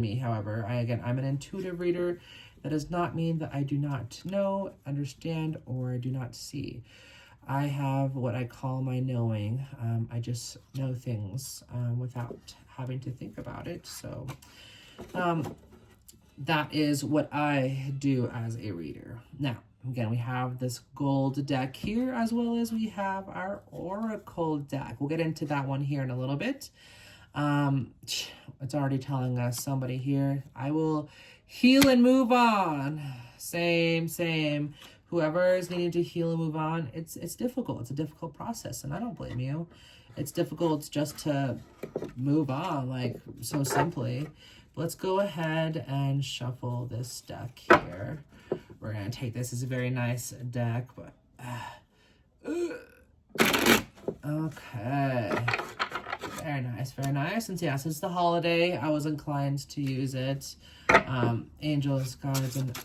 me. However, I'm an intuitive reader. That does not mean that I do not know, understand, or I do not see. I have what I call my knowing. I just know things without having to think about it. So that is what I do as a reader. Now, again, we have this gold deck here, as well as we have our oracle deck. We'll get into that one here in a little bit. It's already telling us somebody here, I will heal and move on. Same. Whoever is needing to heal and move on, it's difficult. It's a difficult process, and I don't blame you. It's difficult just to move on, like, so simply. But let's go ahead and shuffle this deck here. We're going to take this. It's a very nice deck, but... okay. Very nice, very nice. And yeah, since the holiday, I was inclined to use it. Angels, gods, and...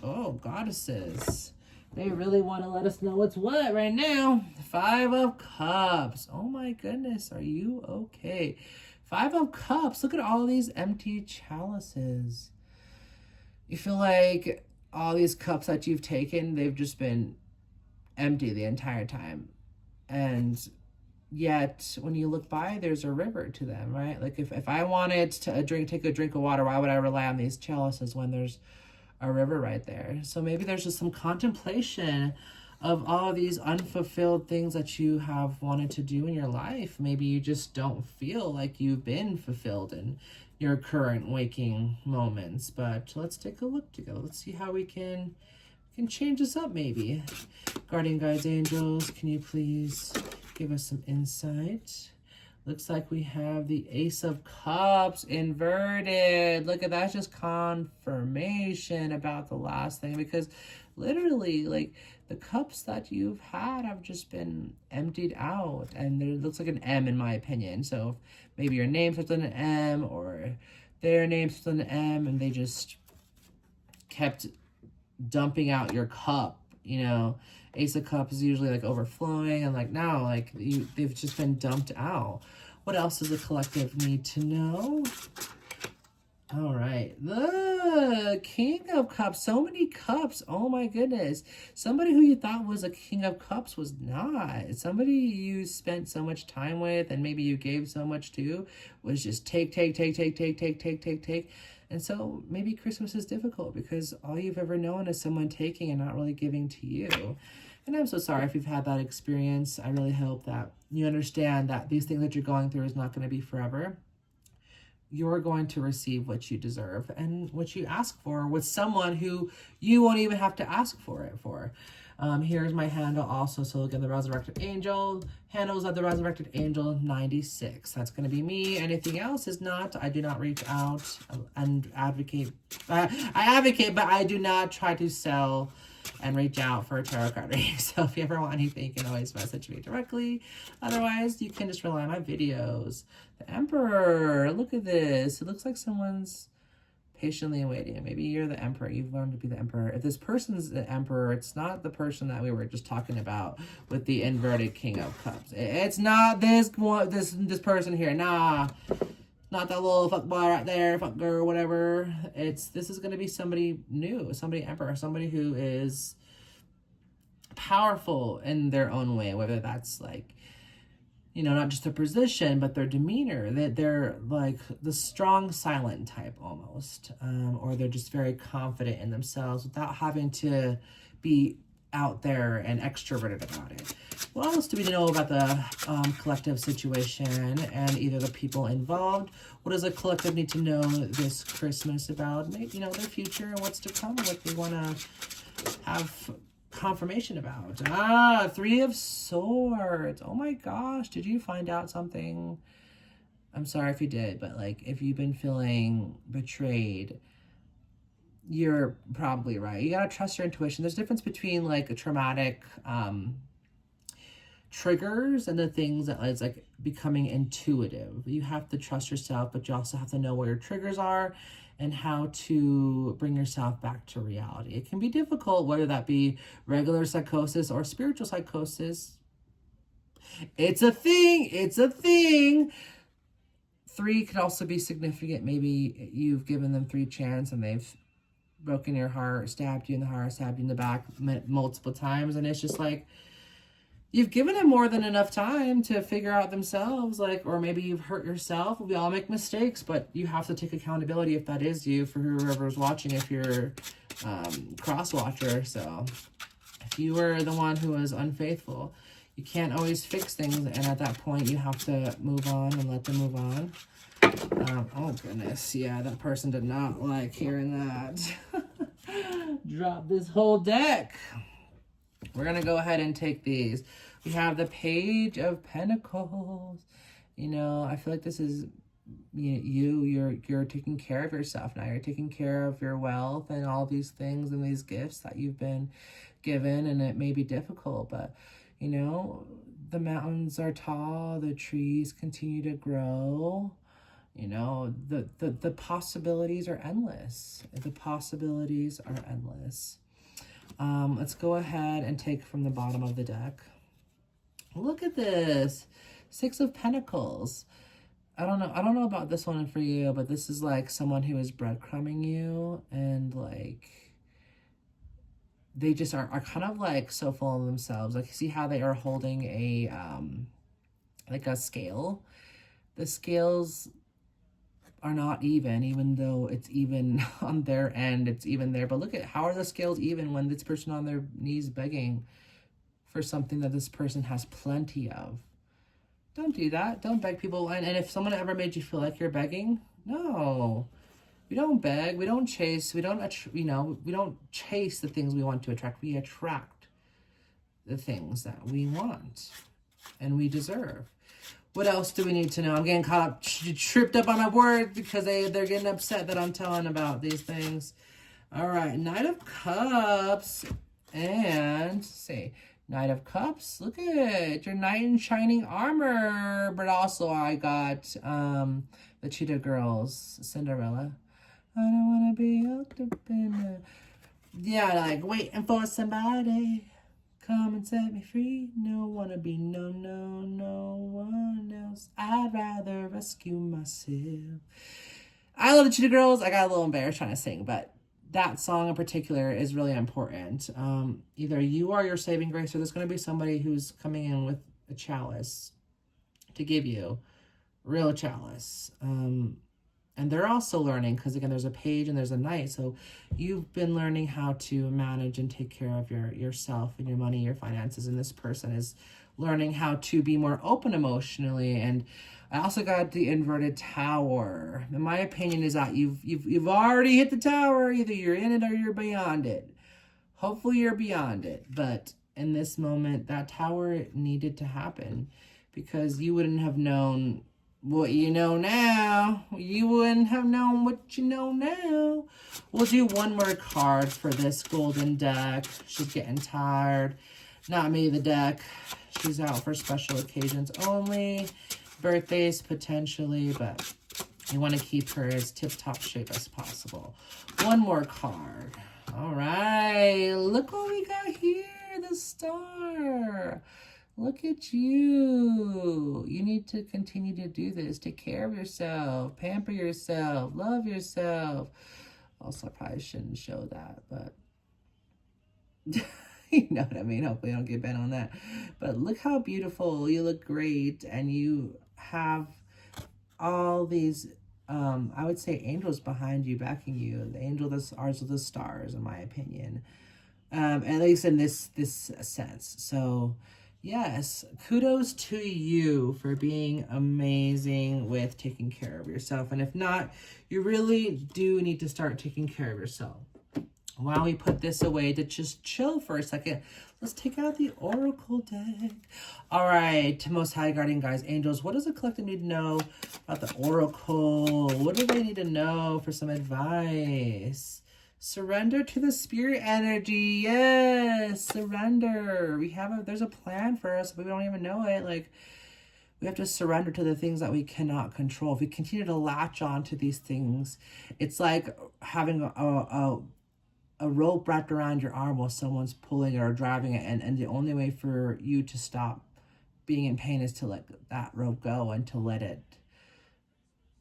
oh, goddesses. They really want to let us know what's what right now. 5 of Cups. Oh my goodness, are you okay? 5 of Cups. Look at all these empty chalices. You feel like all these cups that you've taken, they've just been empty the entire time. And yet, when you look by, there's a river to them, right? Like if I wanted to take a drink of water, why would I rely on these chalices when there's a river right there? So maybe there's just some contemplation of all of these unfulfilled things that you have wanted to do in your life. Maybe you just don't feel like you've been fulfilled in your current waking moments. But let's take a look together. Let's see how we can change this up maybe. Guardian guides, angels, can you please give us some insight? Looks like we have the Ace of Cups inverted. Look at that, just confirmation about the last thing, because literally, like, the cups that you've had have just been emptied out, and there looks like an M in my opinion. So maybe your name starts with an M, or their name starts with an M, and they just kept dumping out your cup, you know. Ace of Cups is usually like overflowing, and like now, like they've just been dumped out. What else does the collective need to know? All right, the King of Cups. So many cups. Oh my goodness. Somebody who you thought was a King of Cups was not. Somebody you spent so much time with and maybe you gave so much to was just take. And so maybe Christmas is difficult because all you've ever known is someone taking and not really giving to you. And I'm so sorry if you've had that experience. I really hope that you understand that these things that you're going through is not going to be forever. You're going to receive what you deserve and what you ask for with someone who you won't even have to ask for it for. Here's my handle also. So again, the Resurrected Angel. Handles of the Resurrected Angel 96. That's going to be me. Anything else is not. I do not reach out and advocate. I advocate, but I do not try to sell and reach out for a tarot card reading. So if you ever want anything, you can always message me directly. Otherwise, you can just rely on my videos. The Emperor. Look at this. It looks like someone's patiently waiting. Maybe you're the Emperor. You've learned to be the Emperor. If this person's the Emperor, it's not the person that we were just talking about with the inverted King of Cups. It's not this person here. Nah. Not that little fuck boy right there, fuck girl, whatever. This is going to be somebody new, somebody Emperor, somebody who is powerful in their own way, whether that's like, you know, not just their position, but their demeanor. They're like the strong, silent type almost, or they're just very confident in themselves without having to be out there and extroverted about it. What else do we know about the collective situation and either the people involved? What does a collective need to know this Christmas about, maybe, you know, their future and what's to come, what they want to have confirmation about? 3 of Swords. Oh my gosh, did you find out something? I'm sorry if you did, but like if you've been feeling betrayed, you're probably right. You gotta trust your intuition. There's a difference between like a traumatic triggers and the things that is like becoming intuitive. You have to trust yourself, but you also have to know where your triggers are and how to bring yourself back to reality. It can be difficult, whether that be regular psychosis or spiritual psychosis. It's a thing. 3 could also be significant. Maybe you've given them 3 chances and they've broken your heart, stabbed you in the heart, stabbed you in the back multiple times. And it's just like, you've given them more than enough time to figure out themselves, like, or maybe you've hurt yourself. We all make mistakes, but you have to take accountability if that is you, for whoever's watching, if you're cross-watcher. So if you were the one who was unfaithful, you can't always fix things, and at that point you have to move on and let them move on. Oh goodness, yeah, that person did not like hearing that. Drop this whole deck. We're gonna go ahead and take these. We have the Page of Pentacles. You know, I feel like this is you're taking care of yourself now. You're taking care of your wealth and all these things and these gifts that you've been given, and it may be difficult, but you know, the mountains are tall, the trees continue to grow. You know, the possibilities are endless. The possibilities are endless. Let's go ahead and take from the bottom of the deck. Look at this. 6 of Pentacles. I don't know about this one for you, but this is like someone who is breadcrumbing you, and like they just are kind of like so full of themselves. Like, see how they are holding a like a scale. The scales are not even though it's even on their end, it's even there. But look at, how are the scales even when this person on their knees begging for something that this person has plenty of? Don't do that. Don't beg people. And if someone ever made you feel like you're begging, no. We don't beg. We don't chase. We don't, we don't chase the things we want to attract. We attract the things that we want and we deserve. What else do we need to know? I'm getting caught up, tripped up on my words because they're getting upset that I'm telling about these things. All right, Knight of Cups and, say, Knight of Cups. Look at your knight in shining armor. But also I got the Cheetah Girls, Cinderella. I don't want to be hooked up in a... Yeah, like waiting for somebody. Come and set me free. No wanna be no one else. I'd rather rescue myself. I love the Cheetah Girls. I got a little embarrassed trying to sing, but that song in particular is really important. Either you are your saving grace, or there's going to be somebody who's coming in with a chalice to give you real chalice. And they're also learning, because again, there's a page and there's a knight. So you've been learning how to manage and take care of yourself and your money, your finances. And this person is learning how to be more open emotionally. And I also got the inverted tower. In my opinion is that you've already hit the tower. Either you're in it or you're beyond it. Hopefully you're beyond it. But in this moment, that tower needed to happen, because you wouldn't have known what you know now. You wouldn't have known what you know now. We'll do one more card for this golden deck. She's getting tired. Not me, the deck. She's out for special occasions only. Birthdays, potentially, but you want to keep her as tip-top shape as possible. One more card. All right. Look what we got here. The Star. Look at you. You need to continue to do this. Take care of yourself. Pamper yourself. Love yourself. Also, I probably shouldn't show that, but you know what I mean. Hopefully I don't get bent on that. But look how beautiful. You look great. And you have all these, I would say, angels behind you, backing you. The angel are the stars, in my opinion. At least in this sense. So yes, kudos to you for being amazing with taking care of yourself. And if not, you really do need to start taking care of yourself. While we put this away to just chill for a second, let's take out the Oracle deck. All right, to Most High Guardian Guides, Angels, what does the collective need to know about the Oracle? What do they need to know for some advice? Surrender to the spirit energy. Yes, surrender. There's a plan for us, but we don't even know it. Like, we have to surrender to the things that we cannot control. If we continue to latch on to these things, it's like having a rope wrapped around your arm while someone's pulling it or driving it, and the only way for you to stop being in pain is to let that rope go and to let it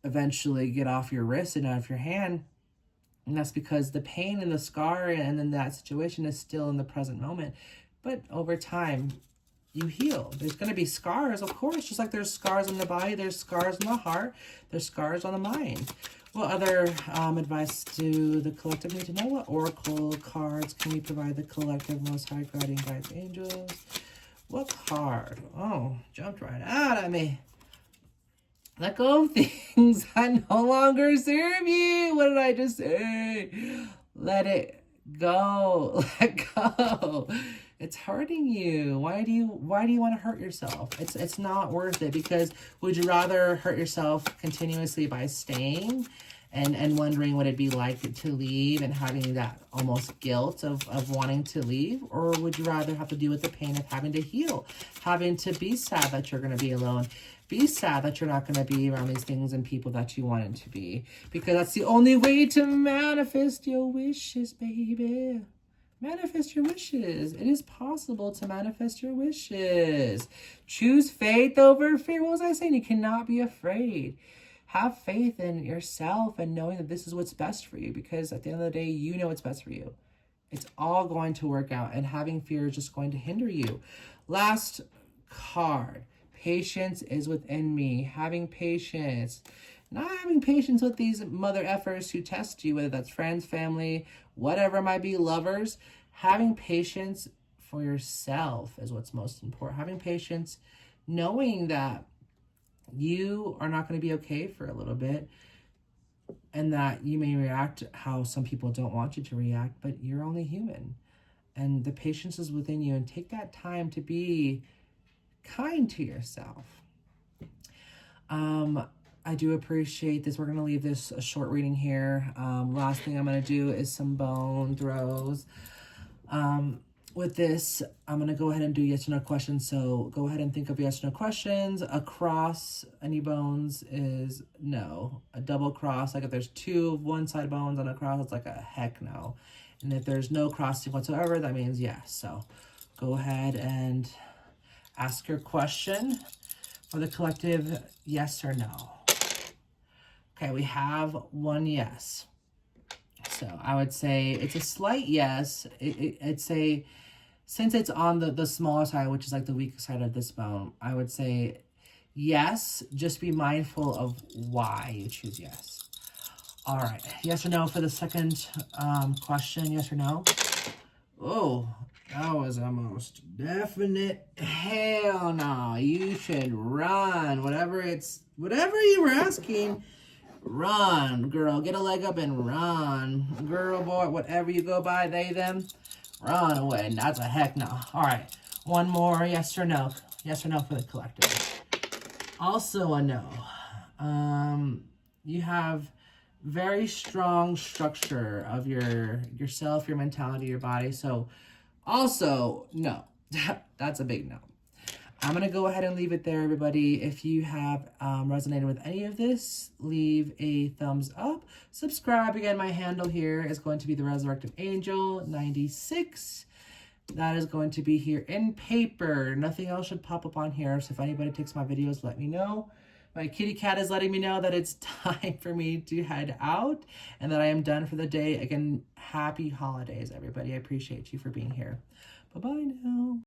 eventually get off your wrist and out of your hand. And that's because the pain and the scar and then that situation is still in the present moment. But over time, you heal. There's going to be scars, of course, just like there's scars on the body, there's scars on the heart, there's scars on the mind. What other advice do the collective need to know? What oracle cards can we provide the collective most high guardian guides angels? What card? Oh, jumped right out at me. Let go of things that no longer serve you. What did I just say? Let it go. Let go. It's hurting you. Why do you want to hurt yourself? It's not worth it, because would you rather hurt yourself continuously by staying and wondering what it'd be like to leave and having that almost guilt of wanting to leave? Or would you rather have to deal with the pain of having to heal, having to be sad that you're going to be alone, be sad that you're not going to be around these things and people that you wanted to be? Because that's the only way to manifest your wishes, baby. Manifest your wishes. It is possible to manifest your wishes. Choose faith over fear. What was I saying? You cannot be afraid. Have faith in yourself and knowing that this is what's best for you, because at the end of the day, you know what's best for you. It's all going to work out, and having fear is just going to hinder you. Last card. Patience is within me. Having patience. Not having patience with these mother effers who test you, whether that's friends, family, whatever it might be, lovers. Having patience for yourself is what's most important. Having patience, knowing that you are not going to be okay for a little bit, and that you may react how some people don't want you to react, but you're only human. And the patience is within you, and take that time to be kind to yourself. I do appreciate this. We're going to leave this a short reading here. Last thing I'm going to do is some bone throws. With this, I'm going to go ahead and do yes or no questions. So go ahead and think of yes or no questions. Across any bones is no. A double cross, like if there's two one side bones on a cross, it's like a heck no. And if there's no crossing whatsoever, that means yes. So go ahead and ask your question for the collective, yes or no. Okay, we have one yes. So I would say it's a slight yes. It's a, since it's on the smaller side, which is like the weaker side of this bone, I would say yes. Just be mindful of why you choose yes. All right, yes or no for the second question, yes or no? Oh, that was a most definite hell no. You should run. Whatever you were asking, run, girl. Get a leg up and run. Girl, boy, whatever you go by, they, them, run away. That's a heck no. All right, one more yes or no. Yes or no for the collective. Also a no. You have very strong structure of yourself, your mentality, your body. So also no. That's a big no. I'm going to go ahead and leave it there, everybody. If you have resonated with any of this, leave a thumbs up. Subscribe. Again, my handle here is going to be The-Resurrected-Angel 96. That is going to be here in paper. Nothing else should pop up on here. So if anybody takes my videos, let me know. My kitty cat is letting me know that it's time for me to head out and that I am done for the day. Again, happy holidays, everybody. I appreciate you for being here. Bye-bye now.